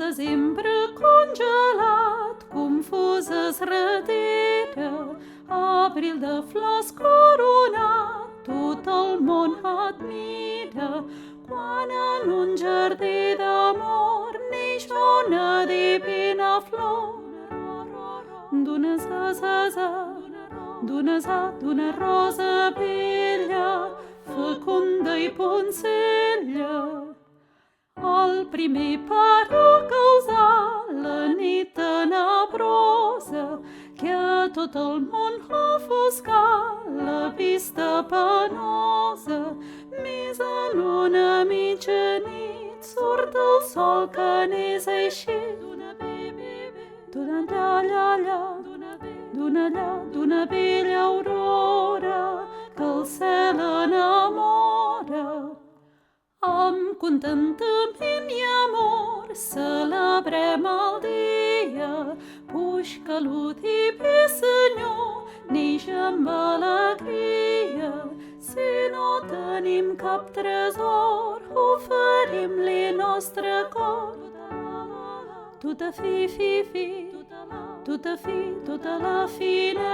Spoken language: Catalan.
Desembre congelat, confusă-s rădirea, abril de flors coronat, tot el món admira. Quan en un jardí d'amor neix una divina flor, d'una d'una rosa bella, fecunda i poncella. El primer però causà la nit tenebrosa, que a tot el món ofuscà la vista penosa. Més en una mitjanit surt el sol que n'és eixit d'una bella aurora que el cel enamora. Amb contentament i amor celebrem el dia, puix que l'últim Senyor neix amb alegria. Si no tenim cap tresor, oferim-li nostre cor. Tota fi, tota la fina